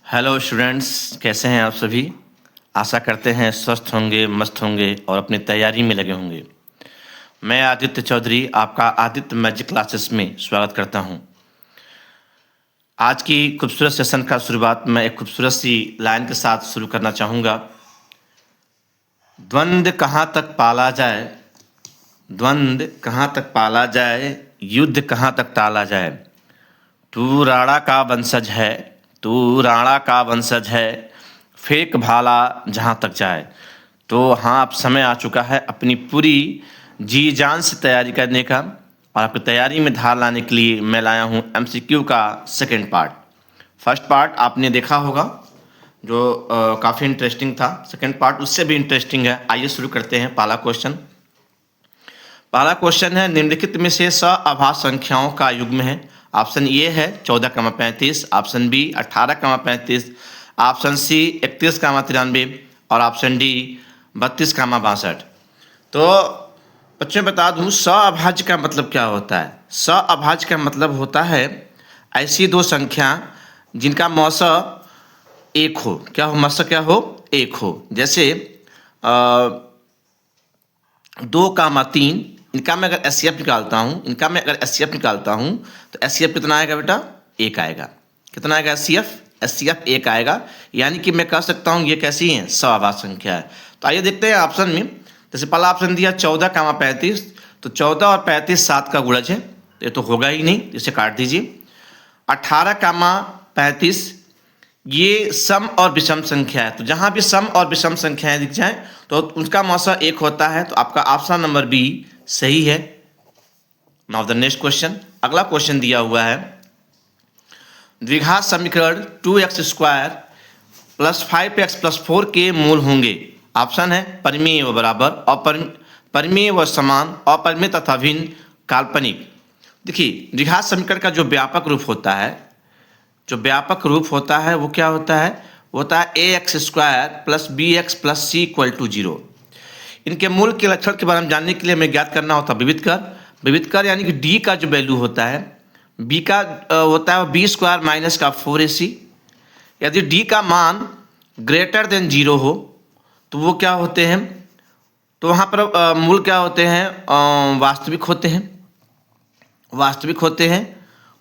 Hello students, कैसे हैं आप सभी। आशा करते हैं स्वस्थ होंगे, मस्त होंगे और अपनी तैयारी में लगे होंगे। मैं आदित्य चौधरी आपका आदित्य मैजिक क्लासेस में स्वागत करता हूं। आज की खूबसूरत सेशन का शुरुआत मैं एक खूबसूरत सी लाइन के साथ शुरू करना चाहूँगा। द्वंद्व कहाँ तक पाला जाए, द्वंद्व कहाँ तक पाला जाए, युद्ध कहाँ तक टाला जाए। तू राणा का वंशज है, तू राणा का वंशज है, फेंक भाला जहाँ तक जाए। तो हाँ, अब समय आ चुका है अपनी पूरी जी जान से तैयारी करने का, और आपकी तैयारी में धार लाने के लिए मैं लाया हूँ एमसीक्यू का सेकंड पार्ट। फर्स्ट पार्ट आपने देखा होगा जो काफ़ी इंटरेस्टिंग था। सेकंड पार्ट उससे भी इंटरेस्टिंग है। आइए शुरू करते हैं। पहला क्वेश्चन है, निम्नलिखित में से सअभाज्य संख्याओं का युग्म है। ऑप्शन ए है 14,35, ऑप्शन बी 18,35, ऑप्शन सी 31,93 और ऑप्शन डी 32,62। तो बच्चों बता दूं, सअभाज्य का मतलब क्या होता है। सअभाज्य का मतलब होता है ऐसी दो संख्या जिनका मौसा एक हो। क्या हो? मौसा क्या हो? एक हो। जैसे 2,3, इनका मैं अगर एचसीएफ निकालता हूँ, तो एचसीएफ कितना आएगा बेटा? एक आएगा। कितना आएगा एचसीएफ? एचसीएफ एक आएगा। यानी कि मैं कह सकता हूँ ये कैसी है? सअभाज्य संख्या है। तो आइए देखते हैं ऑप्शन में। जैसे पहला ऑप्शन दिया 14,35, तो 14 और 35 7 का गुणज है, तो ये तो होगा ही नहीं, इसे काट दीजिए। 18,35 ये सम और विषम संख्या है, तो जहाँ भी सम और विषम संख्याएं दिख जाएं तो उनका मौसा एक होता है। तो आपका ऑप्शन नंबर बी सही है। Now the next question. अगला क्वेश्चन दिया हुआ है, द्विघात समीकरण 2x² प्लस 5x प्लस 4 के मूल होंगे। ऑप्शन है परिमेय व बराबर, परिमेय व समान, अपरिमेय तथा भिन्न, काल्पनिक। देखिए, द्विघात समीकरण का जो व्यापक रूप होता है, वो क्या होता है? वो होता है ax² plus bx plus c equal to 0। इनके मूल के लक्षण के बारे में जानने के लिए हमें ज्ञात करना होता है विविध कर, यानी कि d का जो वैल्यू होता है, b का होता है b² माइनस का 4ac। यदि d का मान ग्रेटर देन 0 हो तो वो क्या होते हैं? तो वहाँ पर मूल क्या होते हैं? वास्तविक होते हैं।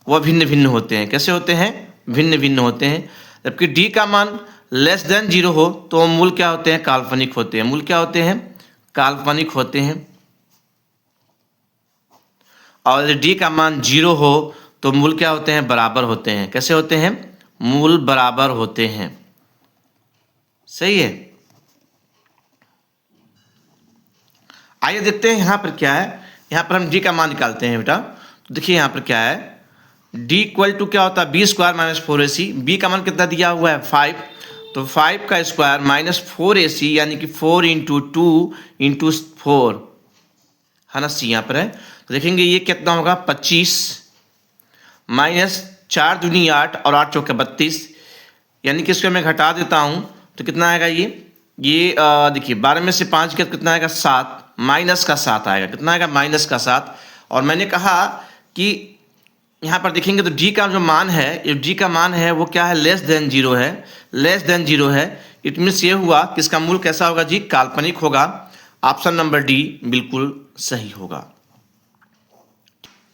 वह भिन्न भिन्न होते हैं। कैसे होते हैं? भिन्न भिन्न होते हैं। जबकि d का मान लेस देन 0 हो तो मूल क्या होते हैं? काल्पनिक होते हैं। मूल क्या होते हैं? काल्पनिक होते हैं। और यदि d का मान 0 हो तो मूल क्या होते हैं? बराबर होते हैं। कैसे होते हैं? मूल बराबर होते हैं। सही है। आइए देखते हैं यहाँ पर क्या है। यहाँ पर हम d का मान निकालते हैं बेटा। तो देखिए यहाँ पर क्या है, d इक्वल टू क्या होता है? b² minus 4ac। b का मान कितना दिया हुआ है? 5। तो 5 का स्क्वायर माइनस 4ac, यानी कि 4 इंटू 2 इंटू 4 है ना, c यहाँ पर है। तो देखेंगे ये कितना होगा? 25 माइनस 4 दूनी 8 और 8 चौके 32, यानी कि इसको मैं घटा देता हूँ तो कितना आएगा? ये देखिए 12 में से 5 गया कितना आएगा? 7, माइनस का 7 आएगा। कितना आएगा? माइनस का 7। और मैंने कहा कि यहाँ पर देखेंगे तो d का जो मान है, ये d का मान है वो क्या है? लेस देन 0 है। लेस देन 0 है, इट मीन्स ये हुआ कि इसका मूल कैसा होगा जी? काल्पनिक होगा। ऑप्शन नंबर डी बिल्कुल सही होगा।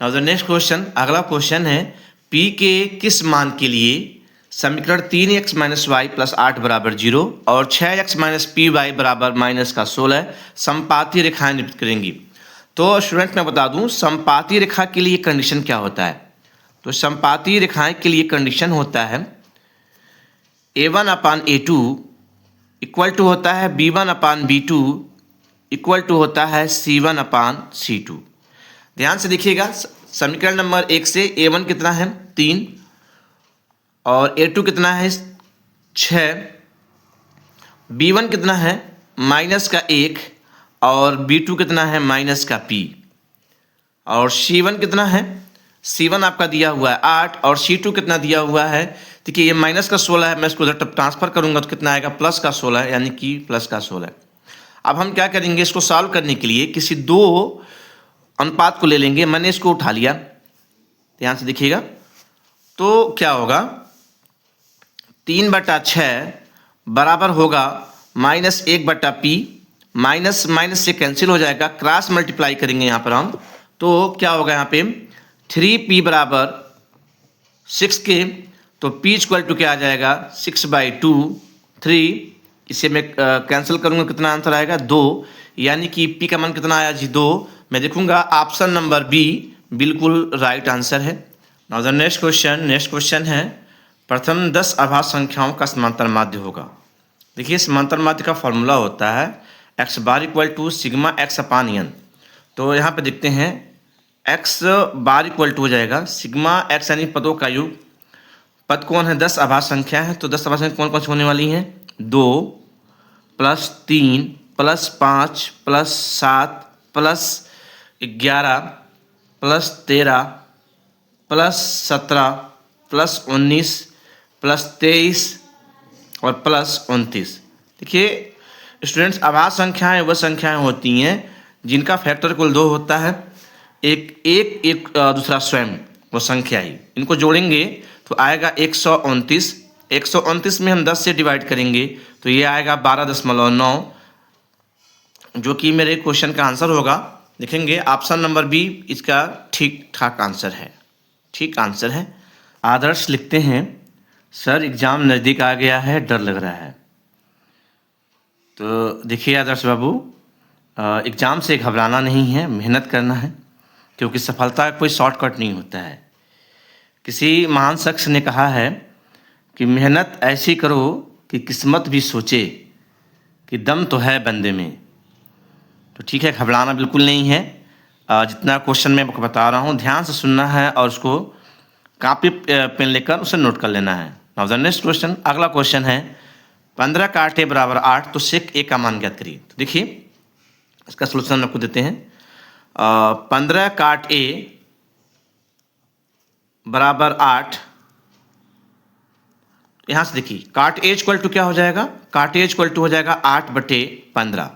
Now the next question. अगला क्वेश्चन है, p के किस मान के लिए समीकरण 3x माइनस वाई प्लस 8 बराबर 0 और 6x माइनस पी वाई बराबर माइनस का 16 समपाती रेखाएं निरूपित करेंगी। तो स्टूडेंट मैं बता दूं, समपाती रेखा के लिए कंडीशन क्या होता है? तो समपाती रेखाएं के लिए कंडीशन होता है a1/a2 इक्वल टू होता है b1/b2 इक्वल टू होता है c1/c2। ध्यान से देखिएगा, समीकरण नंबर 1 से a1 कितना है? 3 और a2 कितना है? 6। b1 कितना है? माइनस का 1 और b2 कितना है? माइनस का p। और c1 कितना है? c1 आपका दिया हुआ है 8 और c2 कितना दिया हुआ है? देखिए ये माइनस का 16 है, मैं इसको उधर ट्रांसफर करूंगा तो कितना आएगा? प्लस का 16, यानी कि प्लस का 16। अब हम क्या करेंगे, इसको सॉल्व करने के लिए किसी दो अनुपात को ले लेंगे। मैंने इसको उठा लिया, ध्यान से देखिएगा। तो क्या होगा? 3/6 बराबर होगा -1/p। माइनस माइनस से कैंसिल हो जाएगा, क्रॉस मल्टीप्लाई करेंगे यहाँ पर हम, तो क्या होगा यहाँ पे 3p बराबर 6k। तो p इक्वल टू क्या आ जाएगा 6/2 3। इसे मैं कैंसिल करूँगा, कितना आंसर आएगा 2। यानी कि p का मान कितना आया जी 2। मैं देखूंगा ऑप्शन नंबर बी बिल्कुल राइट आंसर है। नाउ द नेक्स्ट क्वेश्चन है प्रथम 10 अभाज्य संख्याओं का समांतर माध्य होगा। देखिए समांतर माध्य का फॉर्मूला होता है x bar equal to sigma x upon n। तो यहाँ पे देखते हैं x बार इक्वल टू हो जाएगा सिग्मा x यानी पदों का योग। पद कौन है 10 अभाज्य संख्या है, तो 10 अभाज्य संख्या कौन कौन सी होने वाली हैं 2 + 3 + 5 + 7 + 11 + 13 + 17 + 19 + 23 और +29। देखिए स्टूडेंट्स अभाज्य संख्याएं वह संख्याएं होती हैं जिनका फैक्टर कुल 2 होता है, एक दूसरा स्वयं वो संख्या ही। इनको जोड़ेंगे तो आएगा 129। 129 में हम 10 से डिवाइड करेंगे तो ये आएगा 12.9, जो कि मेरे क्वेश्चन का आंसर होगा। देखेंगे ऑप्शन नंबर बी इसका ठीक ठाक आंसर है, ठीक आंसर है। आदर्श लिखते हैं सर एग्ज़ाम नज़दीक आ गया है, डर लग रहा है। तो देखिए आदर्श बाबू, एग्ज़ाम से घबराना नहीं है, मेहनत करना है, क्योंकि सफलता का कोई शॉर्टकट नहीं होता है। किसी महान शख्स ने कहा है कि मेहनत ऐसी करो कि किस्मत भी सोचे कि दम तो है बंदे में। तो ठीक है, घबराना बिल्कुल नहीं है। जितना क्वेश्चन मैं आपको बता रहा हूँ ध्यान से सुनना है और उसको कॉपी पेन लेकर उसे नोट कर लेना है। नाउ द नेक्स्ट क्वेश्चन, अगला क्वेश्चन है 15 काट a बराबर 8, तो सेक a का मान ज्ञात करिए। तो देखिए इसका सोल्यूशन आपको देते हैं। 15 काट a बराबर 8, यहाँ से देखिए काट a इक्वल टू क्या हो जाएगा, काट a इक्वल टू हो जाएगा 8/15।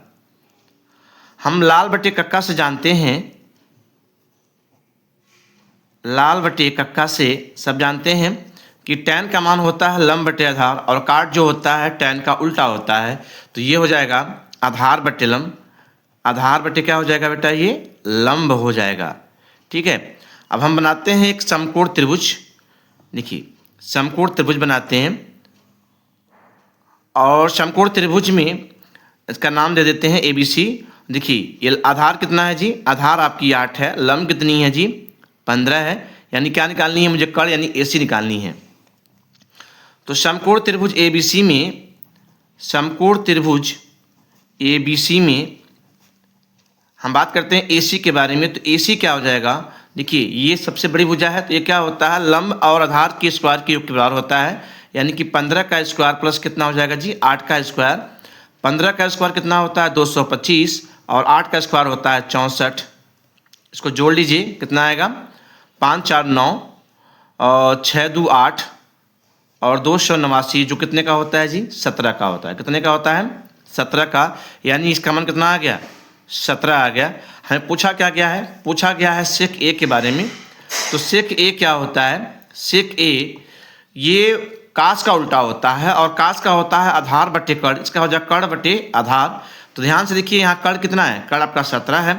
हम लाल बटे कक्का से जानते हैं, लाल बटे कक्का से सब जानते हैं कि tan का मान होता है लंब बटे आधार, और काट जो होता है tan का उल्टा होता है। तो ये हो जाएगा आधार बटे लंब, आधार बटे क्या हो जाएगा बेटा, ये लंब हो जाएगा। ठीक है, अब हम बनाते हैं एक समकोण त्रिभुज। देखिए समकोण त्रिभुज बनाते हैं, और समकोण त्रिभुज में इसका नाम दे देते हैं ABC। देखिए ये आधार कितना है जी, आधार आपकी 8 है, लंब कितनी है जी 15 है, यानी क्या निकालनी है मुझे, कर्ण यानी AC निकालनी है। तो समकोण त्रिभुज ABC में, समकोण त्रिभुज ABC में हम बात करते हैं AC के बारे में। तो AC क्या हो जाएगा, देखिए ये सबसे बड़ी भुजा है, तो ये क्या होता है लंब और आधार के स्क्वायर के योग के बराबर होता है, यानी कि 15 का स्क्वायर प्लस कितना हो जाएगा जी 8 का स्क्वायर। 15 का स्क्वायर कितना होता है 225, और 8 का स्क्वायर होता है 64। इसको जोड़ लीजिए कितना आएगा 5 4 9 और 6 2 8 और 289, जो कितने का होता है जी 17 का होता है। कितने का होता है 17 का, यानी इसका मान कितना आ गया 17 आ गया। हमें पूछा क्या गया है, पूछा गया है सेक A के बारे में। तो सेक A क्या होता है, सेक A ये कास का उल्टा होता है, और कास का होता है आधार बटे कर्ण, इसका हो जाएगा कर्ण बटे आधार। तो ध्यान से देखिए यहाँ कर्ण कितना है, कर्ण आपका 17 है,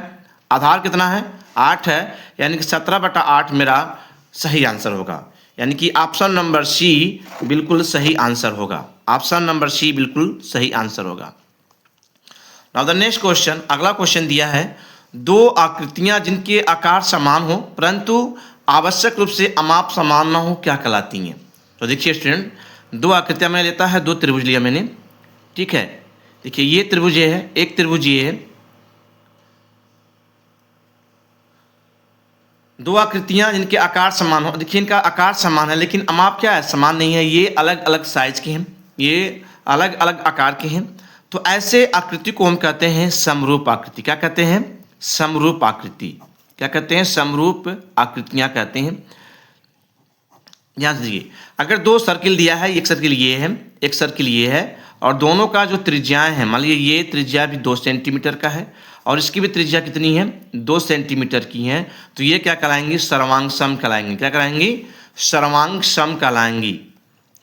आधार कितना है 8 है, यानी कि 17/8 मेरा सही आंसर होगा। यानी कि ऑप्शन नंबर सी बिल्कुल सही आंसर होगा, ऑप्शन नंबर सी बिल्कुल सही आंसर होगा। नाउ द नेक्स्ट क्वेश्चन, अगला क्वेश्चन दिया है दो आकृतियां जिनके आकार समान हो परंतु आवश्यक रूप से अमाप समान ना हो क्या कहलाती हैं। तो देखिए स्टूडेंट, दो आकृतियां मैंने लेता है, दो त्रिभुज लिया मैंने, ठीक है। देखिए ये त्रिभुज ये है, एक त्रिभुज ये है, दो आकृतियां जिनके आकार समान हो। देखिए इनका आकार समान है लेकिन अमाप क्या है समान नहीं है, ये अलग अलग साइज के हैं, ये अलग अलग आकार के हैं। तो ऐसे आकृति को हम कहते हैं समरूप आकृति। क्या कहते हैं, समरूप आकृति। क्या कहते हैं, समरूप आकृतियां कहते हैं। ध्यान से देखिए, अगर दो सर्किल दिया है, एक सर्किल ये है, एक सर्किल ये है, और दोनों का जो त्रिज्याएं हैं, मान लीजिए ये त्रिज्या भी 2 सेंटीमीटर का है और इसकी भी त्रिज्या कितनी है 2 सेंटीमीटर की है, तो ये क्या कहलाएंगी, सर्वांग सम कहलाएंगी। क्या कहलाएंगी, सर्वांग सम कहलाएंगी।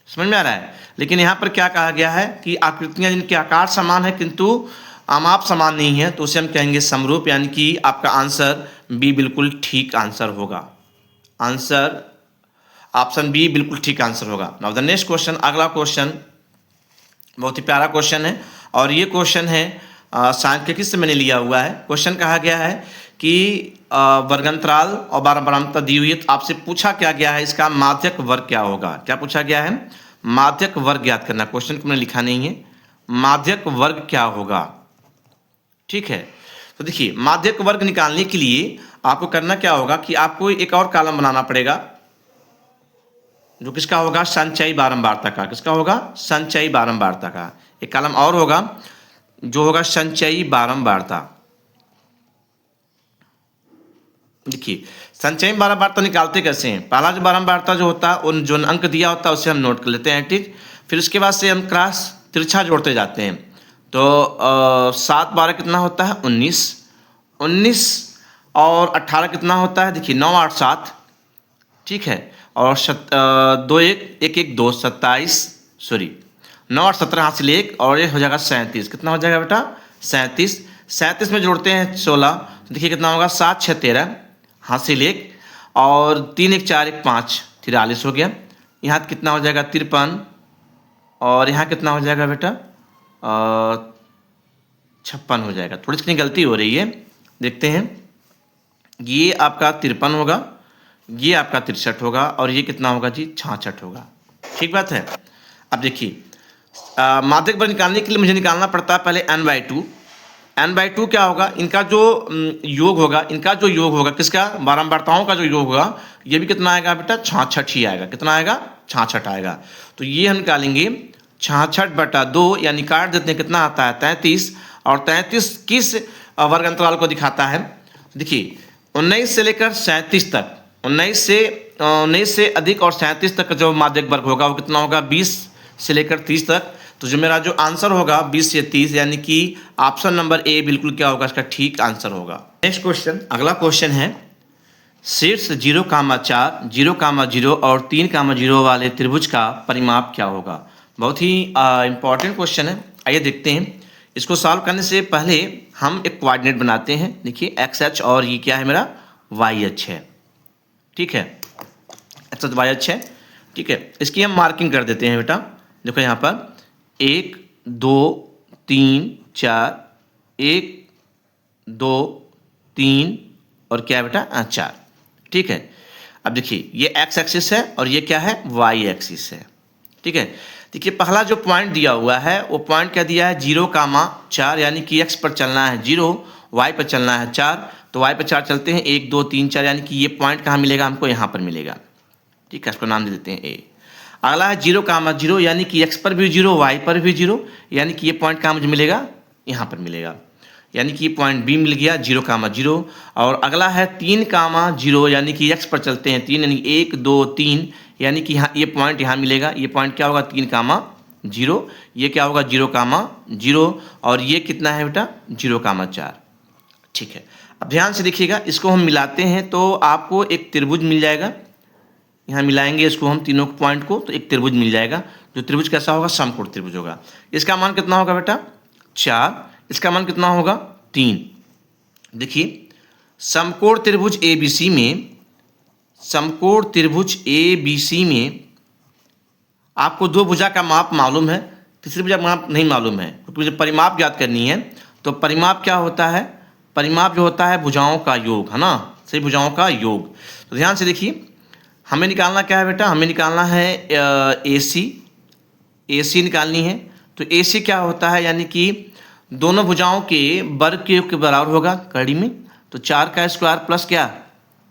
समझ में आ रहा है। लेकिन यहाँ पर क्या कहा गया है कि आकृतियाँ जिनके आकार समान है किंतु आमाप समान नहीं है, तो उसे हम कहेंगे समरूप, यानी कि आपका आंसर बी बिल्कुल ठीक आंसर होगा। आंसर ऑप्शन बी बिल्कुल ठीक आंसर होगा। नाउ द नेक्स्ट क्वेश्चन, अगला क्वेश्चन बहुत ही प्यारा क्वेश्चन है और ये क्वेश्चन है सांख्यिकी से मैंने लिया हुआ है। क्वेश्चन कहा गया है कि वर्गांतराल और बारंबारता दी हुई है, तो आपसे पूछा क्या गया है इसका माध्यक वर्ग क्या होगा। क्या पूछा गया है? माध्यक वर्ग ज्ञात करना। क्वेश्चन को मैंने लिखा नहीं है, माध्यक वर्ग क्या होगा। ठीक है, तो देखिए माध्यक वर्ग निकालने के लिए आपको करना क्या होगा कि आपको एक और कॉलम बनाना पड़ेगा जो किसका होगा? संचयी बारंबारता का। किसका होगा? संचयी बारंबारता का। एक कॉलम और होगा जो होगा संचयी बारंबारता। देखिए संचयी बारंबारता निकालते कैसे हैं? पहला जो बारंबारता जो होता है उन जो अंक दिया होता है उसे हम नोट कर लेते हैं, ठीक। फिर उसके बाद से हम क्रॉस तिरछा जोड़ते जाते हैं। तो 7 12 कितना होता है? 19। 19 और 18 कितना होता है? देखिए 9 8 7, ठीक है। और 2 1 1 1 2 27, सॉरी 9 8 17 हासिल 1 और ये हो जाएगा 37। कितना हो जाएगा बेटा? 37। 37 में जोड़ते हैं 16, तो देखिए कितना होगा? 7 6 13 हासिल 1 और 3 1 4 1 5, 43 हो गया। यहाँ कितना हो जाएगा? 53 और यहाँ कितना हो जाएगा बेटा? 56 हो जाएगा। थोड़ी सी गलती हो रही है, देखते हैं। ये आपका 53 होगा, ये आपका 63 होगा और ये कितना होगा जी? 66 होगा। ठीक बात है। अब देखिए माध्यक वर्ग निकालने के लिए मुझे निकालना पड़ता है पहले n/2। n/2 क्या होगा? इनका जो योग होगा, इनका जो योग होगा किसका? बारंबारताओं का जो योग होगा, ये भी कितना आएगा बेटा? 66 ही आएगा। कितना आएगा? 66 आएगा। तो ये हम निकालेंगे 66/2, यानी काट देते हैं, कितना आता है? 33। और 33 किस वर्ग अंतराल को दिखाता है? देखिए 19 से लेकर 37 तक, 19 से अधिक और 37 तक का जो माध्यक वर्ग होगा वो कितना होगा? 20 से लेकर 30 तक। तो जो मेरा जो आंसर होगा 20 से 30, यानी कि ऑप्शन नंबर ए बिल्कुल क्या होगा? इसका ठीक आंसर होगा। नेक्स्ट क्वेश्चन, अगला क्वेश्चन है शीर्ष 0,4 0,0 और 3,0 वाले त्रिभुज का परिमाप क्या होगा। बहुत ही इंपॉर्टेंट क्वेश्चन है। आइए देखते हैं। इसको सॉल्व करने से पहले हम एक कोऑर्डिनेट बनाते हैं। देखिए एक्स एच और ये क्या है मेरा? वाई एच है, ठीक है। एक्स एच वाई एच है, ठीक है। इसकी हम मार्किंग कर देते हैं बेटा। देखो यहाँ पर 1 2 3 4, 1 2 3 और क्या है बेटा? 4, ठीक है। अब देखिए ये एक्स एक्सिस है और ये क्या है? वाई एक्सिस है, ठीक है। देखिए पहला जो पॉइंट दिया हुआ है वो पॉइंट क्या दिया है? 0,4, यानी कि एक्स पर चलना है 0, वाई पर चलना है 4। तो वाई पर 4 चलते हैं 1 2 3 4, यानी कि ये पॉइंट कहाँ मिलेगा हमको? यहाँ पर मिलेगा, ठीक है। इसको नाम दे देते हैं ए। अगला है 0,0, यानी कि एक्स पर भी 0, वाई पर भी 0, यानी कि ये पॉइंट कहाँ मुझे मिलेगा? यहाँ पर मिलेगा, यानी कि ये पॉइंट बी मिल गया 0,0। और अगला है 3,0, यानी कि एक्स पर चलते हैं 3, यानी 1 2 3, यानी कि यहाँ ये पॉइंट यहाँ मिलेगा। ये पॉइंट क्या होगा? 3,0। ये क्या होगा? 0,0 और ये कितना है बेटा? 0,4, ठीक है। अब ध्यान से देखिएगा, इसको हम मिलाते हैं तो आपको एक त्रिभुज मिल जाएगा। यहाँ मिलाएंगे इसको हम तीनों पॉइंट को, तो एक त्रिभुज मिल जाएगा। जो त्रिभुज कैसा होगा? समकोण त्रिभुज होगा। इसका मान कितना होगा बेटा? 4। इसका मान कितना होगा? 3। देखिए समकोण त्रिभुज ABC में, समकोण त्रिभुज ABC में आपको 2 भुजा का माप मालूम है, तीसरी भुजा माप नहीं मालूम है, क्योंकि मुझे परिमाप ज्ञात करनी है। तो परिमाप क्या होता है? परिमाप जो होता है भुजाओं का योग, है ना, सही भुजाओं का योग। तो ध्यान से देखिए, हमें निकालना क्या है बेटा? हमें निकालना है AC निकालनी है। तो AC क्या होता है? यानी कि दोनों भुजाओं के वर्ग के योग के बराबर होगा कड़ी में। तो 4 का स्क्वायर प्लस क्या?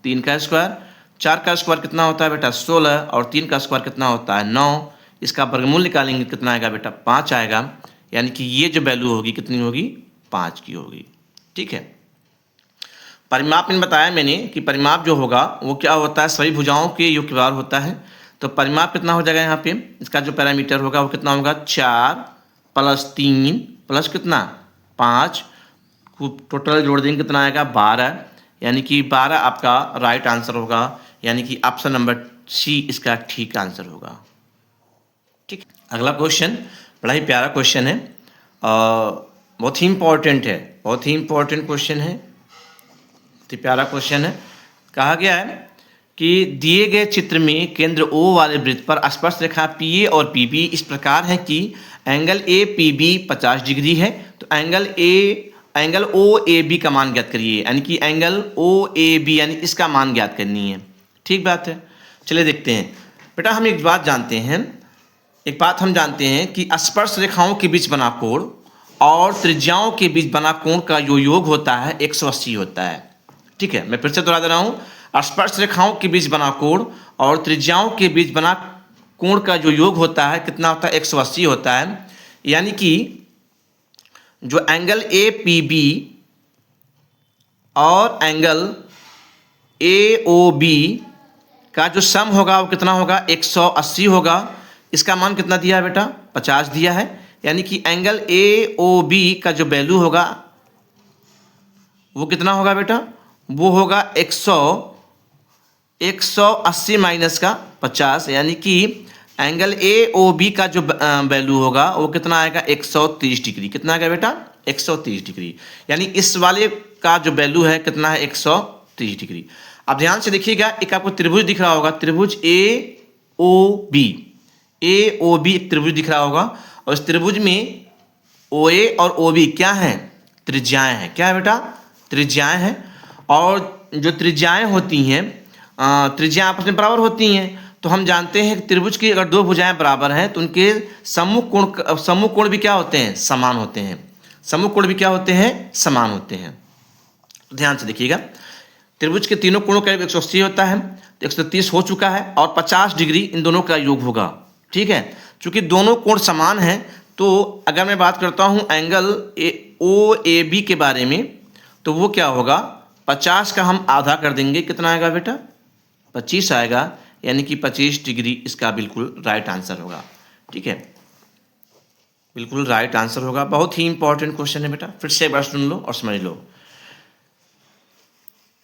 3 का स्क्वायर। 4 का स्क्वायर कितना होता है बेटा? 16 और 3 का स्क्वायर कितना होता है? 9। इसका वर्गमूल निकालेंगे, कितना आएगा बेटा? 5 आएगा, यानी कि ये जो वैल्यू होगी कितनी होगी? 5 की होगी, ठीक है। परिमाप में बताया मैंने कि परिमाप जो होगा वो क्या होता है? सभी भुजाओं के योग के बराबर होता है। तो परिमाप कितना हो जाएगा यहाँ पे? इसका जो पैरामीटर होगा वो कितना होगा? 4 + 3 प्लस कितना? 5, टोटल जोड़ देंगे कितना आएगा? 12, यानी कि 12 आपका राइट आंसर होगा, यानी कि ऑप्शन नंबर सी इसका ठीक आंसर होगा। ठीक। अगला क्वेश्चन बड़ा ही प्यारा क्वेश्चन है, बहुत ही इम्पोर्टेंट है, बहुत ही इम्पोर्टेंट क्वेश्चन है, बहुत ही प्यारा क्वेश्चन है। कहा गया है कि दिए गए चित्र में केंद्र O वाले वृत्त पर स्पर्श रेखा PA और PB इस प्रकार है कि एंगल APB 50 डिग्री है, तो एंगल OAB का मान ज्ञात करिए, यानी कि एंगल OAB यानी इसका मान ज्ञात करनी है। ठीक बात है, चलिए देखते हैं। बेटा हम एक बात जानते हैं, एक बात हम जानते हैं कि स्पर्श रेखाओं के बीच बना कोण और त्रिज्याओं के बीच बना कोण का जो योग होता है 180 होता है। ठीक है, मैं फिर से दोहरा दे रहा हूँ, स्पर्श रेखाओं के बीच बना कोण और त्रिज्याओं के बीच बना कोण का जो योग होता है कितना होता है, 180 होता है। यानी कि जो एंगल APB और एंगल AOB का जो सम होगा वो कितना होगा, 180 होगा। इसका मान कितना दिया है बेटा, 50 दिया है। यानी कि एंगल AOB का जो वैल्यू होगा वो कितना होगा बेटा, वो होगा 180 माइनस का 50, यानी कि एंगल AOB का जो वैल्यू होगा वो कितना आएगा, 130 डिग्री। कितना आएगा बेटा, 130 डिग्री। यानी इस वाले का जो वैल्यू है कितना है, 130 डिग्री। अब ध्यान से देखिएगा, एक आपको त्रिभुज दिख रहा होगा, त्रिभुज AOB एक त्रिभुज दिख रहा होगा, और इस त्रिभुज में OA और OB क्या हैं, त्रिज्याएं हैं। क्या है बेटा, त्रिज्याएं हैं। और जो त्रिज्याएं होती हैं, त्रिज्याएं आपस में बराबर होती हैं, तो हम जानते हैं कि त्रिभुज की अगर दो भुजाएं बराबर हैं तो उनके सम्मुख कोण भी क्या होते हैं, समान होते हैं। सम्मुख कोण भी क्या होते हैं, समान होते हैं। तो ध्यान से देखिएगा, त्रिभुज के तीनों कोणों का योग 180 होता है, तो 130 हो चुका है, और 50 डिग्री इन दोनों का योग होगा। ठीक है, चूंकि दोनों कोण समान हैं, तो अगर मैं बात करता हूं एंगल OAB के बारे में, तो वो क्या होगा, 50 का हम आधा कर देंगे, कितना आएगा बेटा, 25 आएगा। यानी कि 25 डिग्री इसका बिल्कुल राइट आंसर होगा। ठीक है, बिल्कुल राइट आंसर होगा। बहुत ही इंपॉर्टेंट क्वेश्चन है बेटा, फिर से एक बार सुन लो और समझ लो।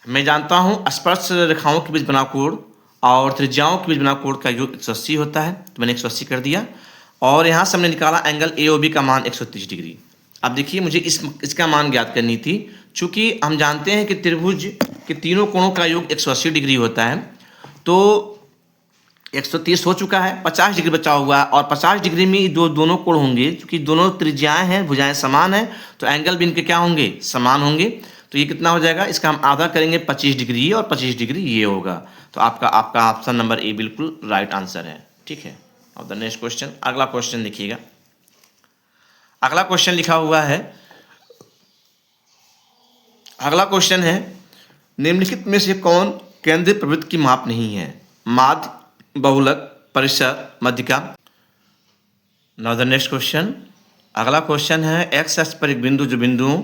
मैं जानता हूं स्पर्श रेखाओं के बीच बना कोण और त्रिज्याओं के बीच बना कोण का योग 180 होता है, तो मैंने 180 कर दिया, और यहाँ से हमने निकाला एंगल AOB का मान 130 डिग्री। अब देखिए, मुझे इसका मान ज्ञात करनी थी, चूंकि हम जानते हैं कि त्रिभुज के तीनों कोणों का योग 180 डिग्री होता है, तो 130 हो चुका है, 50 डिग्री बचा हुआ है, और 50 डिग्री में दोनों कोण होंगे, क्योंकि दोनों त्रिज्याएं हैं, भुजाएं समान हैं, तो एंगल भी इनके क्या होंगे, समान होंगे। तो ये कितना हो जाएगा, इसका हम आधा करेंगे, 25 डिग्री, और 25 डिग्री ये होगा। तो आपका ऑप्शन नंबर ए बिल्कुल राइट आंसर है। ठीक है, अब द नेक्स्ट क्वेश्चन, अगला क्वेश्चन देखिएगा। अगला क्वेश्चन लिखा हुआ है, अगला क्वेश्चन है, निम्नलिखित में से कौन केंद्रीय प्रवृत्त की माप नहीं है, माध्य, बहुलक, परिसर, मध्यिका। नाउ द नेक्स्ट क्वेश्चन, अगला क्वेश्चन है, एक्स अक्ष पर एक बिंदु जो बिंदु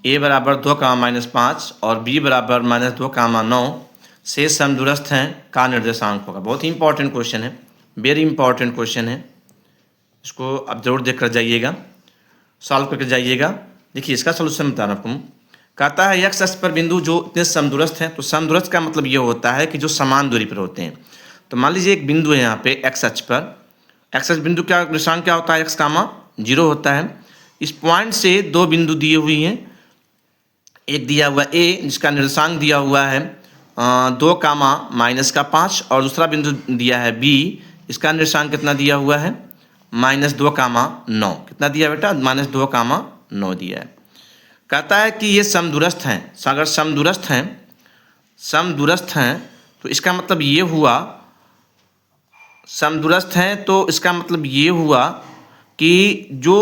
A बराबर 2, और B बराबर -2, से समदूरस्थ हैं का निर्देशांक होगा। बहुत ही इंपॉर्टेंट क्वेश्चन है, वेरी इंपॉर्टेंट क्वेश्चन है, इसको आप जरूर देख कर जाइएगा, सॉल्व करके जाइएगा। देखिए इसका सोल्यूशन बता रहा हूँ आपको। कहता है एक्स अक्ष पर बिंदु जो इतने समदूरस्थ हैं, तो समदूरस्थ का मतलब ये होता है कि जो समान दूरी पर होते हैं। तो मान लीजिए एक बिंदु है यहाँ पे एक्स अक्ष पर, एक्स अक्ष बिंदु का निशान क्या होता है, x, 0 होता है। इस पॉइंट से दो बिंदु दिए हुई हैं, एक दिया हुआ A जिसका निर्देशांक दिया हुआ है 2, -5, और दूसरा बिंदु दिया है B, इसका निर्देशांक कितना दिया हुआ है, -2, कितना दिया बेटा, -2, दिया है। कहता है कि ये समदूरस्थ हैं, अगर समदूरस्थ हैं तो इसका मतलब ये हुआ, समदूरस्थ हैं तो इसका मतलब ये हुआ कि जो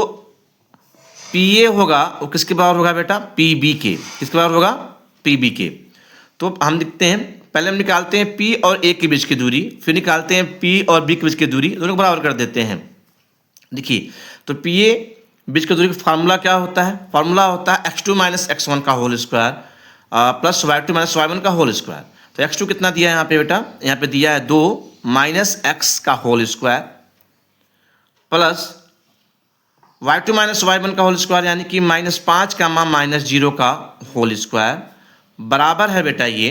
PA होगा वो किसके बराबर होगा बेटा, PB के। किसके बराबर होगा, PB के। तो हम देखते हैं, पहले हम निकालते हैं P और A के बीच की दूरी, फिर निकालते हैं P और B के बीच की दूरी, दोनों को बराबर कर देते हैं। देखिए, तो PA बीच की दूरी का फार्मूला क्या होता है, फार्मूला होता है x2 - x1 का whole square plus y2 - y1 का होल स्क्वायर। तो x2 कितना दिया है यहाँ पे बेटा, यहाँ पे दिया है 2 -x का whole square plus y2 - y1 का होल स्क्वायर, यानी कि -5, -0 का होल स्क्वायर, बराबर है बेटा ये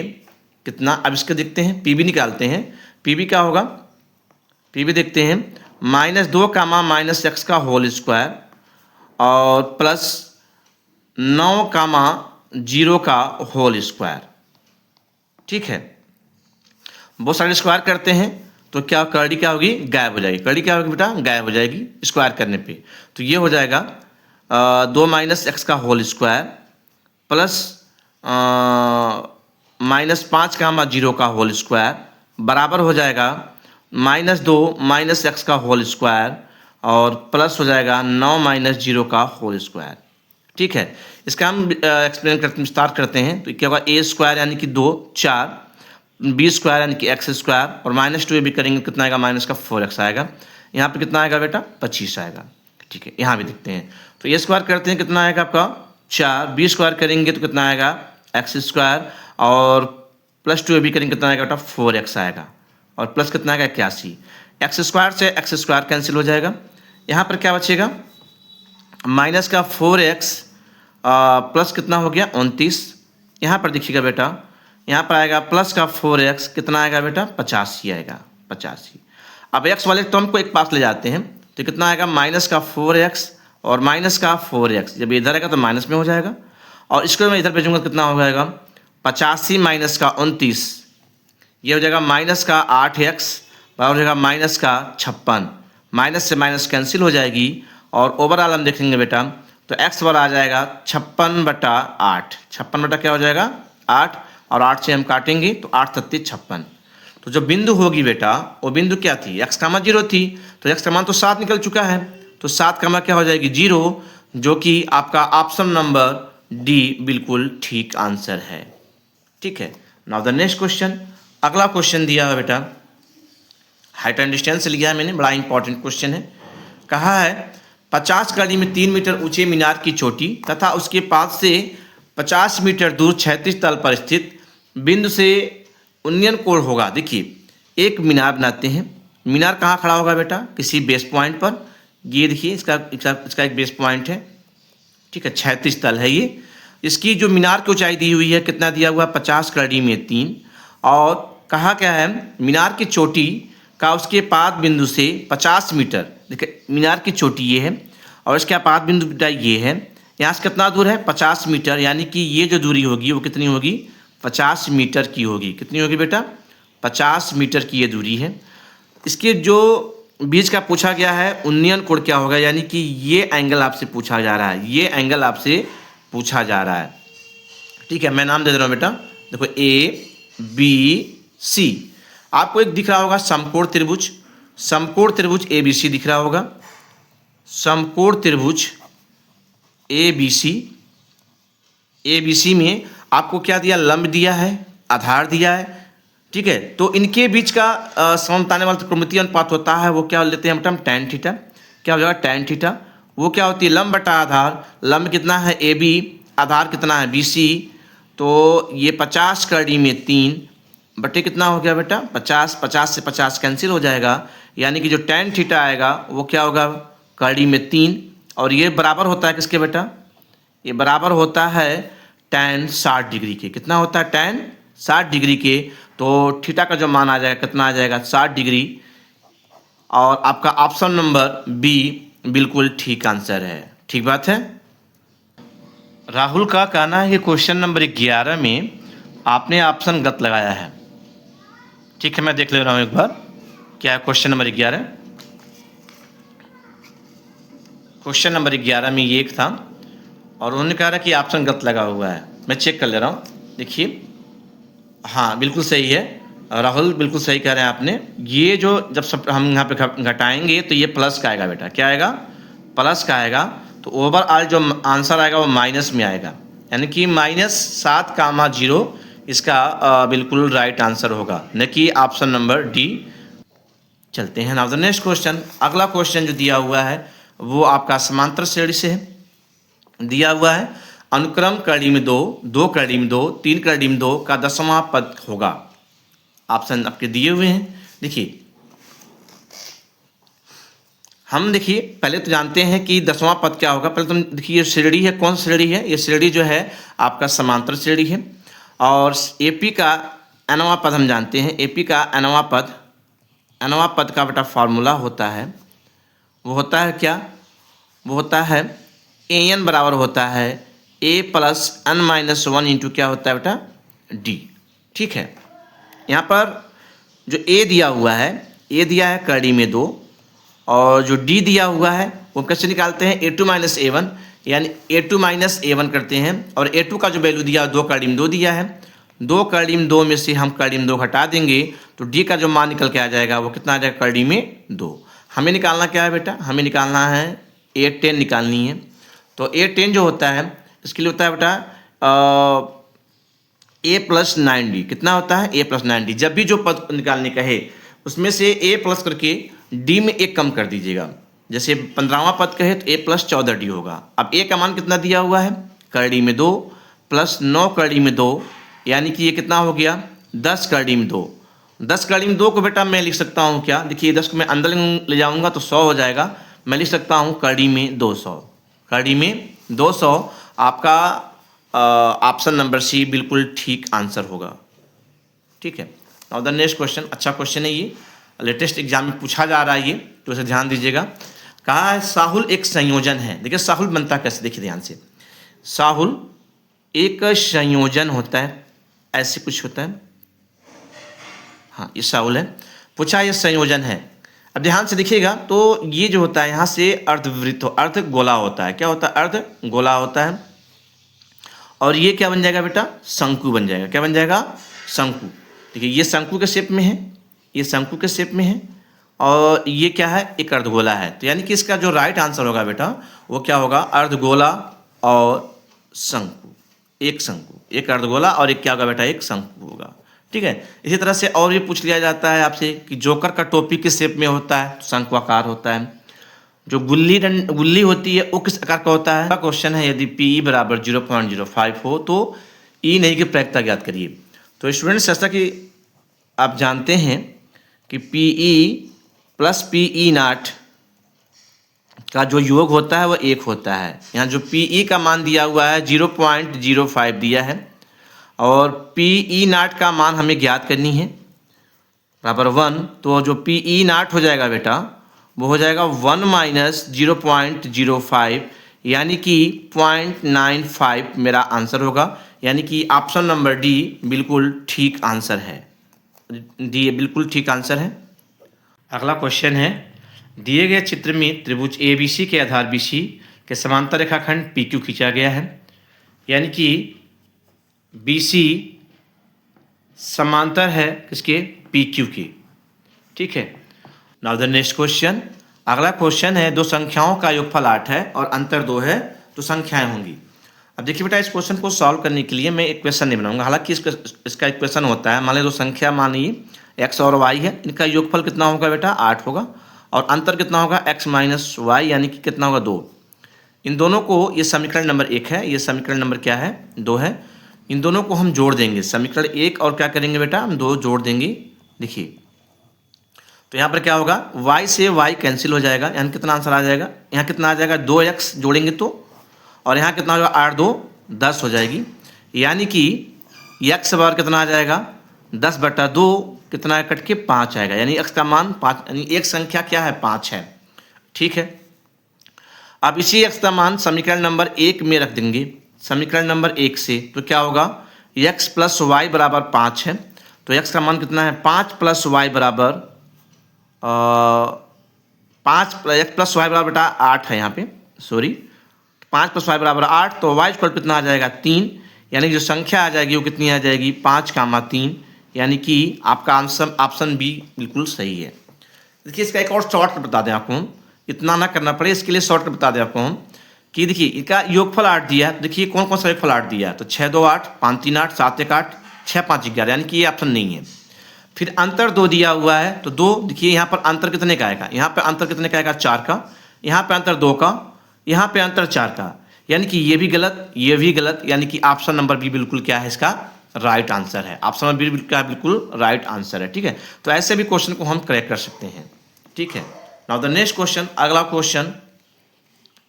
कितना। अब इसके देखते हैं, PB निकालते हैं। PB क्या होगा, PB देखते हैं, -2 कामा -x का होल स्क्वायर और प्लस 9 कामा 0 का होल स्क्वायर। ठीक है, बहुत सारे स्क्वायर करते हैं तो क्या कर्डी क्या होगी, गायब हो जाएगी। कर्डी क्या होगी बेटा, गायब हो जाएगी स्क्वायर करने पे। तो ये हो जाएगा 2 - x का होल स्क्वायर प्लस -5 कामा 0 का होल स्क्वायर बराबर हो जाएगा -2 - x का होल स्क्वायर और प्लस हो जाएगा 9 - 0 का होल स्क्वायर। ठीक है, इसका हम एक्सप्लेन करते विस्तार करते हैं। तो क्या होगा, a स्क्वायर यानी कि 2 4, b स्क्वायर यानी कि x स्क्वायर और -2 भी करेंगे कितना आएगा, -4x आएगा। यहाँ पे कितना आएगा बेटा, 25 आएगा। ठीक है, यहाँ भी देखते हैं। तो a स्क्वायर करते हैं कितना आएगा आपका 4, b स्क्वायर करेंगे तो कितना आएगा x स्क्वायर और +2 भी करेंगे कितना आएगा बेटा 4x आएगा और प्लस कितना आएगा 81। x स्क्वायर से x स्क्वायर कैंसिल हो जाएगा। यहाँ पर क्या बचेगा, माइनस का 4x प्लस कितना हो गया 29। यहाँ पर देखिएगा बेटा, यहाँ पर आएगा प्लस का 4x कितना आएगा बेटा 85 आएगा 85। अब x वाले टर्म को एक पास ले जाते हैं तो कितना आएगा माइनस का 4x और माइनस का 4x। जब इधर आएगा तो माइनस में हो जाएगा और इसको मैं इधर भेजूंगा कितना हो जाएगा 85 माइनस का 29, ये हो जाएगा माइनस का 8x बराबर हो जाएगा माइनस का 56। माइनस से माइनस कैंसिल हो जाएगी और ओवरऑल हम देखेंगे बेटा तो x बराबर आ जाएगा 56/8। 56 क्या हो जाएगा 8 और 8 से हम काटेंगे तो 8 × 56। तो जो बिंदु होगी बेटा वो बिंदु क्या थी, x, 0 थी। तो x का मान तो 7 निकल चुका है तो 7 का मान क्या हो जाएगी 0, जो कि आपका ऑप्शन नंबर डी बिल्कुल ठीक आंसर है। ठीक है, नाउ द नेक्स्ट क्वेश्चन। अगला क्वेश्चन दिया है बेटा, हाइट एंड डिस्टेंस से लिया है मैंने, बड़ा इंपॉर्टेंट क्वेश्चन है। कहा है 50 कड़ी में 3 मीटर ऊंचे मीनार की चोटी तथा उसके पास से 50 मीटर दूर 36 तल पर स्थित बिंदु से उन्नयन कोण होगा। देखिए, एक मीनार बनाते हैं। मीनार कहाँ खड़ा होगा बेटा, किसी बेस पॉइंट पर। ये देखिए इसका एक बेस पॉइंट है। ठीक है, 36 तल है ये। इसकी जो मीनार की ऊंचाई दी हुई है कितना दिया हुआ 50 कड़ी में 3 और कहा क्या है मीनार की चोटी का उसके पाद बिंदु से 50 मीटर। देखिए मीनार की चोटी ये है और इसके पाद बिंदु बेटा ये है। यहाँ से कितना दूर है 50 मीटर, यानी कि ये जो दूरी होगी वो कितनी होगी 50 मीटर की होगी। कितनी होगी बेटा 50 मीटर की ये दूरी है। इसके जो बीच का पूछा गया है उन्नयन कोण क्या होगा, यानी कि ये एंगल आपसे पूछा जा रहा है, ये एंगल आपसे पूछा जा रहा है। ठीक है, मैं नाम दे दे रहा हूँ बेटा। देखो ABC, आपको एक दिख रहा होगा समकोण त्रिभुज। समकोण त्रिभुज ABC दिख रहा होगा। समकोण त्रिभुज ABC में आपको क्या दिया, लंब दिया है, आधार दिया है। ठीक है, तो इनके बीच का समताने वाला त्रिकोणमितीय अनुपात होता है, वो क्या लेते हैं हम tan थीटा। क्या हो जाएगा tan थीटा, वो क्या होती है लंब बटा आधार। लंब कितना है AB, आधार कितना है BC। तो ये 50 कड़ी में 3 बटे कितना हो गया बेटा 50, 50 से 50 कैंसिल हो जाएगा, यानी कि जो tan थीटा आएगा वो क्या होगा कड़ी में 3 और ये बराबर होता है किसके बेटा, ये बराबर होता है tan 60 डिग्री के। कितना होता है tan 60 डिग्री के। तो थीटा का जो मान आ जाएगा कितना आ जाएगा 60 डिग्री और आपका ऑप्शन नंबर बी बिल्कुल ठीक आंसर है। ठीक बात है। राहुल का कहना है कि क्वेश्चन नंबर 11 में आपने ऑप्शन गलत लगाया है। ठीक है, मैं देख ले रहा हूँ एक बार क्या है क्वेश्चन नंबर 11। क्वेश्चन नंबर 11 में ये एक था और उन्होंने कहा कि ऑप्शन गलत लगा हुआ है। मैं चेक कर ले रहा हूँ। देखिए हाँ बिल्कुल सही है, राहुल बिल्कुल सही कह रहे हैं आपने। ये जो जब सब हम यहाँ पे घटाएंगे तो ये प्लस का आएगा बेटा। क्या आएगा प्लस का आएगा। तो ओवरऑल जो आंसर आएगा वो माइनस में आएगा, यानी कि -7, 0 इसका बिल्कुल राइट आंसर होगा, न कि ऑप्शन नंबर डी। चलते हैं नाउ द नेक्स्ट क्वेश्चन। अगला क्वेश्चन जो दिया हुआ है वो आपका समांतर श्रेणी से है। दिया हुआ है अनुक्रम कड़ी में 2, 2 कड़ी में 2, 3 कड़ी में 2 का 10वां पद होगा। ऑप्शन आपके दिए हुए हैं। देखिए हम देखिए पहले तो जानते हैं कि 10वां पद क्या होगा। पहले तुम देखिए ये श्रेणी है, कौन श्रेणी है, ये श्रेणी जो है आपका समांतर श्रेणी है। और AP का nवां पद हम जानते हैं। AP का nवां पद का बेटा फार्मूला होता है वो होता है क्या, वो होता है an बराबर होता है a plus n minus 1 into क्या होता है बेटा d। ठीक है, यहाँ पर जो a दिया हुआ है, a दिया है कड़ी में 2 और जो d दिया हुआ है वो कैसे निकालते हैं, a2 माइनस a1 यानी a2 माइनस a1 करते हैं और a2 का जो वैल्यू दिया 2 कड़ी में 2 दिया है, 2 कड़ी में 2 में से हम कड़ी में 2 घटा देंगे तो d का जो मान निकल के आ जाएगा वो कितना आ जाएगा कड़ी में 2। हमें निकालना क्या है बेटा, हमें निकालना है a10 निकालनी है। तो a10 जो होता है इसके लिए होता है बेटा a प्लस 9d, कितना होता है a प्लस 9d। जब भी जो पद निकालने का है उसमें से a प्लस करके d में एक कम कर दीजिएगा। जैसे 15वां पद कहे तो a प्लस 14d होगा। अब a का मान कितना दिया हुआ है, कड़ी में 2 प्लस 9 कड़ी में 2 यानी कि ये कितना हो गया 10 कड़ी में 2। 10 कड़ी में 2 को बेटा मैं लिख सकता हूँ क्या, देखिए 10 को मैं अंदर ले जाऊँगा तो 100 हो जाएगा, मैं लिख सकता हूँ कड़ी में 200, कड़ी में 200। आपका ऑप्शन नंबर सी बिल्कुल ठीक आंसर होगा। ठीक है, नाउ द नेक्स्ट क्वेश्चन, अच्छा क्वेश्चन है ये, लेटेस्ट एग्जाम में पूछा जा रहा है ये, तो इसे ध्यान दीजिएगा। कहा है साहुल एक संयोजन है। देखिए साहुल बनता कैसे, देखिए ध्यान से, साहुल एक संयोजन होता है, ऐसे कुछ होता है, हाँ ये साहुल है, पूछा ये संयोजन है। अब ध्यान से देखिएगा तो ये जो होता है यहाँ से अर्धवृत्त अर्ध गोला होता है, क्या होता है अर्ध गोला होता है और ये क्या बन जाएगा बेटा शंकु बन जाएगा, क्या बन जाएगा शंकु। देखिए ये शंकु के शेप में है, ये शंकु के शेप में है और ये क्या है एक अर्धगोला है। तो यानी कि इसका जो राइट आंसर होगा बेटा वो क्या होगा अर्धगोला और शंकु, एक शंकु, एक अर्धगोला और एक क्या होगा बेटा एक शंकु होगा। ठीक है, इसी तरह से और ये पूछ लिया जाता है आपसे कि जोकर का टोपी किस शेप में होता है, तो शंक्वाकार होता है। जो गुल्ली होती है वो किस आकार का होता है, क्वेश्चन है यदि PE बराबर 0.05 हो तो E नहीं की प्रयोक्ता ज्ञात करिए। तो स्टूडेंट्स जैसा कि आप जानते हैं कि PE प्लस PE नॉट का जो योग होता है वो 1 होता है। यहाँ जो PE का मान दिया हुआ है 0.05 दिया है और PE नॉट का मान हमें ज्ञात करनी है बराबर 1, तो जो PE नॉट हो जाएगा बेटा वो हो जाएगा 1 माइनस 0.05 यानी कि 0.95 मेरा आंसर होगा। यानी कि ऑप्शन नंबर डी बिल्कुल ठीक आंसर है, डी बिल्कुल ठीक आंसर है। अगला क्वेश्चन है, दिए गए चित्र में त्रिभुज ABC के आधार BC के समांतर रेखाखंड PQ खींचा गया है, यानी कि BC समांतर है किसके PQ के। ठीक है, नाउ द नेक्स्ट क्वेश्चन, अगला क्वेश्चन है दो संख्याओं का योगफल 8 है और अंतर 2 है तो संख्याएं होंगी। अब देखिए बेटा इस क्वेश्चन को सॉल्व करने के लिए मैं इक्वेशन नहीं बनाऊंगा, हालांकि इसका इक्वेशन होता है, मान लीजिए दो संख्या मानिए x और y है, इनका योगफल कितना होगा बेटा 8 होगा और अंतर कितना होगा x माइनस वाई यानी कि कितना होगा 2। इन दोनों को, ये समीकरण नंबर 1 है, ये समीकरण नंबर क्या है 2 है, इन दोनों को हम जोड़ देंगे, समीकरण 1 और क्या करेंगे बेटा हम 2 जोड़ देंगे। देखिए तो यहाँ पर क्या होगा y से y कैंसिल हो जाएगा, यानी कितना आंसर आ जाएगा, यहाँ कितना आ जाएगा 2x जोड़ेंगे तो, और यहाँ कितना होगा 8 2 10 हो जाएगी, यानी कि x बराबर कितना आ जाएगा 10/2 कितना कट के 5 आएगा, यानी x का मान 5, यानी एक संख्या क्या है 5 है। ठीक है, अब इसी x का मान समीकरण नंबर 1 में रख देंगे, समीकरण नंबर 1 से, तो क्या होगा x प्लस वाई बराबर 5 है, तो x का मान कितना है 5 प्लस वाई बराबर 5 प्लस वाई बराबर बेटा 8 है यहाँ पे, सॉरी 5 प्लस वाई बराबर 8, तो वाई स्क्वायर कितना आ जाएगा 3, यानी जो संख्या आ जाएगी वो कितनी आ जाएगी 5,3, यानी कि आपका आंसर ऑप्शन बी बिल्कुल सही है। देखिए इसका एक और शॉर्टकट बता दें आपको हम, इतना ना करना पड़े इसके लिए शॉर्टकट बता दें आपको हम कि देखिए इनका योगफल 8 दिया है, देखिए कौन कौन सा योगफल 8 दिया है, तो 6 2 8, 5 3 8, 7 1 8, 6 5 11, यानी कि ये ऑप्शन नहीं है। फिर अंतर 2 दिया हुआ है, तो 2 देखिए यहाँ पर अंतर कितने का आएगा, यहाँ पर अंतर कितने का आएगा 4 का, यहाँ पे अंतर 2 का, यहाँ पे अंतर 4 का, यानी कि ये भी गलत ये भी गलत, यानी कि ऑप्शन नंबर बी बिल्कुल क्या है इसका राइट आंसर है, ऑप्शन नंबर बी क्या बिल्कुल राइट आंसर है। ठीक है, तो ऐसे भी क्वेश्चन को हम करेक्ट कर सकते हैं। ठीक है, नाउ द नेक्स्ट क्वेश्चन, अगला क्वेश्चन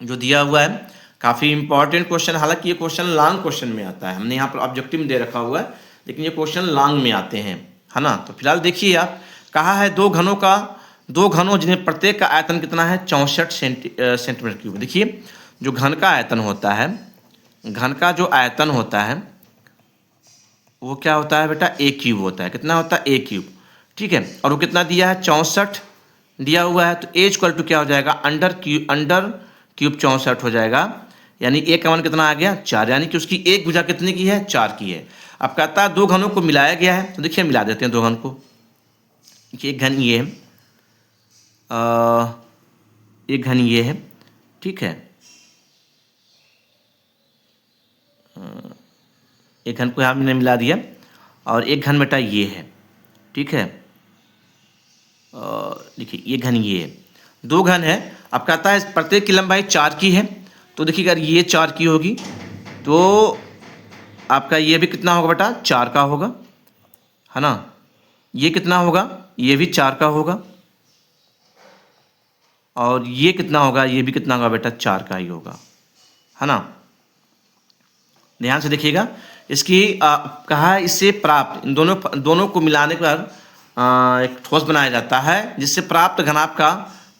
जो दिया हुआ है काफ़ी इंपॉर्टेंट क्वेश्चन, हालांकि ये क्वेश्चन लॉन्ग क्वेश्चन में आता है, हमने यहाँ पर ऑब्जेक्टिव में दे रखा हुआ है, लेकिन ये क्वेश्चन लॉन्ग में आते हैं, है ना। तो फिलहाल देखिए आप, कहा है दो घनों का दो घनों जिन्हें प्रत्येक का आयतन कितना है 64 सेंटीमीटर क्यूब। देखिए जो घन का आयतन होता है, घन का जो आयतन होता है वो क्या होता है बेटा, ए क्यूब होता है। कितना होता है, ए क्यूब। ठीक है, और वो कितना दिया है, 64 दिया हुआ है। तो ए इक्वल टू क्या हो जाएगा, अंडर क्यूब 64 हो जाएगा। यानी ए का मान कितना आ गया, 4। यानी कि उसकी एक भुजा कितने की है, 4 की है। अब कहता है दो घनों को मिलाया गया है, तो देखिए मिला देते हैं दो घन को। एक घन ये है, एक घन ये है, ठीक है। एक घन को यहाँ मैंने मिला दिया और एक घन बेटा ये है, ठीक है। देखिए ये घन ये है, दो घन है। अब कहता है प्रत्येक की लंबाई 4 की है। तो देखिए अगर ये 4 की होगी तो आपका ये भी कितना होगा बेटा, 4 का होगा, है ना। ये कितना होगा, ये भी 4 का होगा। और ये कितना होगा, ये भी कितना होगा बेटा, 4 का ही होगा, है ना। ध्यान से देखिएगा। इसकी कहा है इससे प्राप्त, इन दोनों को मिलाने के बाद एक ठोस बनाया जाता है जिससे प्राप्त घनाभ का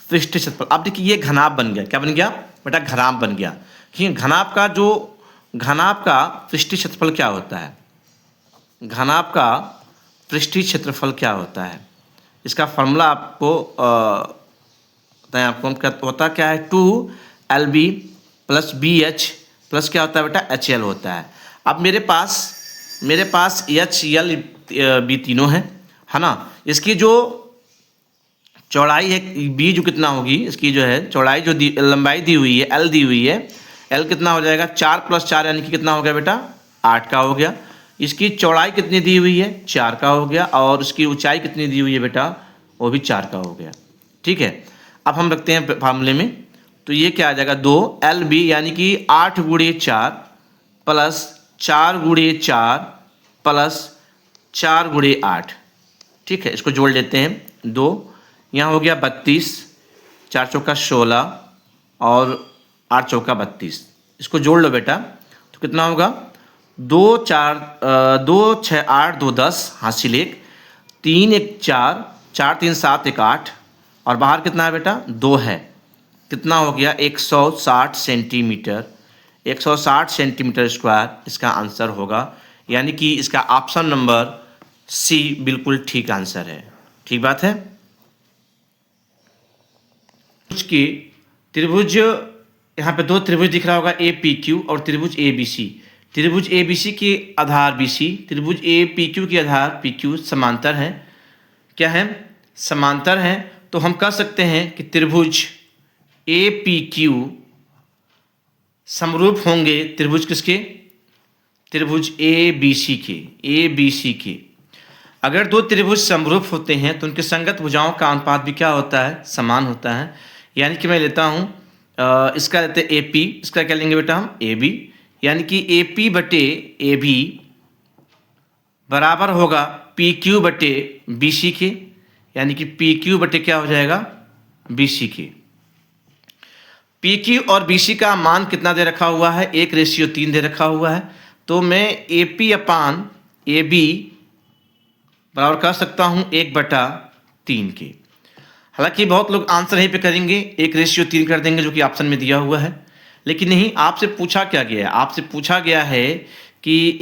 पृष्ठीय क्षेत्रफल। अब देखिए ये घनाभ बन गया, क्या बन गया बेटा, घनाभ बन गया। ठीक है, घनाभ का पृष्ठीय क्षेत्रफल क्या होता है, घनाभ का पृष्ठीय क्षेत्रफल क्या होता है, इसका फॉर्मूला आपको बताएं। आपको होता क्या है, 2LB + BH प्लस क्या होता है बेटा, HL होता है। अब मेरे पास HL B तीनों है ना। इसकी जो चौड़ाई है B जो कितना होगी, इसकी जो है चौड़ाई जो लंबाई दी हुई है L दी हुई है, L कितना हो जाएगा, 4 + 4 यानी कि कितना हो गया बेटा, 8 का हो गया। इसकी चौड़ाई कितनी दी हुई है, 4 का हो गया। और उसकी ऊंचाई कितनी दी हुई है बेटा, वो भी 4 का हो गया। ठीक है, अब हम रखते हैं फार्मूले में। तो ये क्या आ जाएगा, 2LB यानी कि 8 × 4 + 4 × 4 + 4 × 8। ठीक है, इसको जोड़ लेते हैं। 2 यहाँ हो गया 32, 4 चौका 16 और 8 चौका 32। इसको जोड़ लो बेटा, तो कितना होगा, 2 6 8 2 10 हासिल 1, 3 1 4 4 3 7 1 8 और बाहर कितना है बेटा, 2 है। कितना हो गया, 160 सेंटीमीटर, 160 सेंटीमीटर स्क्वायर इसका आंसर होगा। यानी कि इसका ऑप्शन नंबर सी बिल्कुल ठीक आंसर है। ठीक बात है। की त्रिभुज, यहाँ पे दो त्रिभुज दिख रहा होगा, APQ और त्रिभुज ABC। त्रिभुज ABC के आधार BC, त्रिभुज APQ के आधार PQ समांतर हैं। क्या है, समांतर हैं। तो हम कह सकते हैं कि त्रिभुज APQ समरूप होंगे त्रिभुज किसके, त्रिभुज ABC के। अगर दो त्रिभुज समरूप होते हैं तो उनके संगत भुजाओं का अनुपात भी क्या होता है, समान होता है। यानी कि मैं लेता हूँ इसका लेते हैं AP, इसका क्या लेंगे बेटा हम, AB। यानी कि AP बटे AB बराबर होगा PQ बटे BC के। यानी कि PQ बटे क्या हो जाएगा, BC के। PQ और BC का मान कितना दे रखा हुआ है, 1:3 दे रखा हुआ है। तो मैं AP/AB बराबर कर सकता हूँ 1/3 के। हालांकि बहुत लोग आंसर यहीं पे करेंगे, 1:3 कर देंगे जो कि ऑप्शन में दिया हुआ है। लेकिन नहीं, आपसे पूछा क्या गया है, आपसे पूछा गया है कि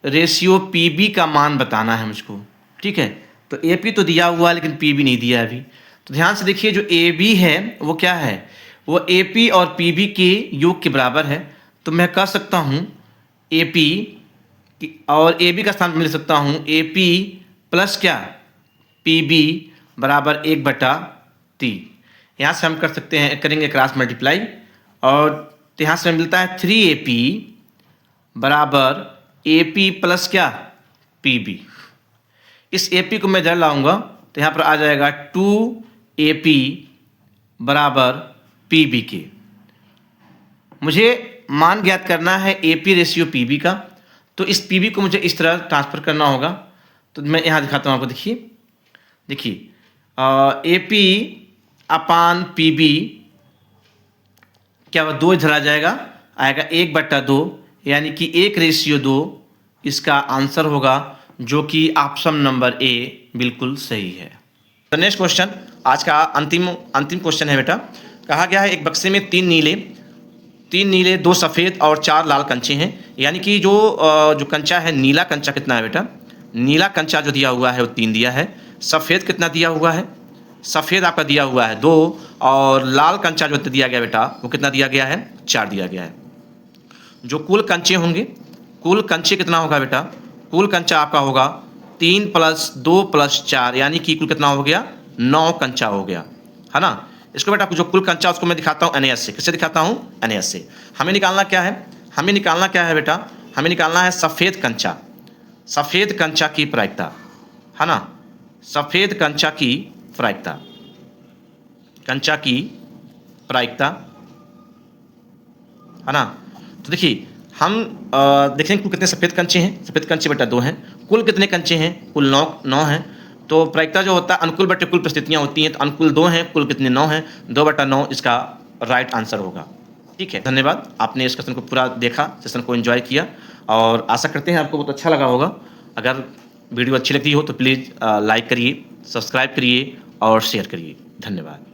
AP/PB का मान बताना है मुझको। ठीक है, तो AP तो दिया हुआ है लेकिन PB नहीं दिया अभी। तो ध्यान से देखिए, जो AB है वो क्या है, वो AP और PB के योग के बराबर है। तो मैं कह सकता हूँ AP और AB का स्थान मिल सकता हूँ AP प्लस क्या, PB बराबर 1/3। यहाँ से हम कर सकते हैं, करेंगे क्रॉस मल्टीप्लाई और यहाँ से मिलता है 3AP बराबर AP प्लस क्या, PB। इस AP को मैं इधर लाऊंगा तो यहाँ पर आ जाएगा 2AP बराबर PB के। मुझे मान ज्ञात करना है AP/PB का। तो इस PB को मुझे इस तरह ट्रांसफर करना होगा। तो मैं यहाँ दिखाता हूँ आपको। देखिए AP/PB क्या हुआ, 2 इधर आ जाएगा, आएगा 1/2, यानी कि 1:2 इसका आंसर होगा, जो कि ऑप्शन नंबर A बिल्कुल सही है। द नेक्स्ट क्वेश्चन, आज का अंतिम क्वेश्चन है बेटा। कहा गया है एक बक्से में तीन नीले 2 सफ़ेद और 4 लाल कंचे हैं। यानी कि जो कंचा है, नीला कंचा कितना है बेटा? नीला कंचा जो दिया हुआ है वो 3 दिया है। सफ़ेद कितना दिया हुआ है? सफ़ेद आपका दिया हुआ है 2, और लाल कंचा जो दिया गया बेटा वो कितना दिया गया है? 4 दिया गया है। जो कुल कंचे होंगे, कुल कंचे कितना होगा बेटा? कुल कंचा आपका होगा 3 + 2 + 4, यानी कि कुल कितना हो गया? 9 कंचा हो गया, है ना। इसको बेटा जो कुल कंचा उसको मैं दिखाता हूँ NaS से। किससे दिखाता हूँ? NaS से। हमें निकालना क्या है? हमें निकालना क्या है बेटा? हमें निकालना है सफ़ेद कंचा की प्रायिकता, है ना। सफ़ेद कंचा की प्रायिकता, है ना। तो देखिए हम देखेंगे कुल कितने सफ़ेद कंचे हैं। सफ़ेद कंचे बेटा 2 हैं। कुल कितने कंचे हैं? कुल 9 हैं। तो प्रायिकता जो होता है अनुकूल बटे कुल परिस्थितियाँ होती हैं, तो अनुकूल 2 हैं, कुल कितने 9 हैं, 2/9 इसका राइट आंसर होगा। ठीक है, धन्यवाद। आपने इस क्वेश्चन को पूरा देखा, सेशन को एंजॉय किया, और आशा करते हैं आपको बहुत अच्छा लगा होगा। अगर वीडियो अच्छी लगती हो तो प्लीज़ लाइक करिए, सब्सक्राइब करिए और शेयर करिए। धन्यवाद।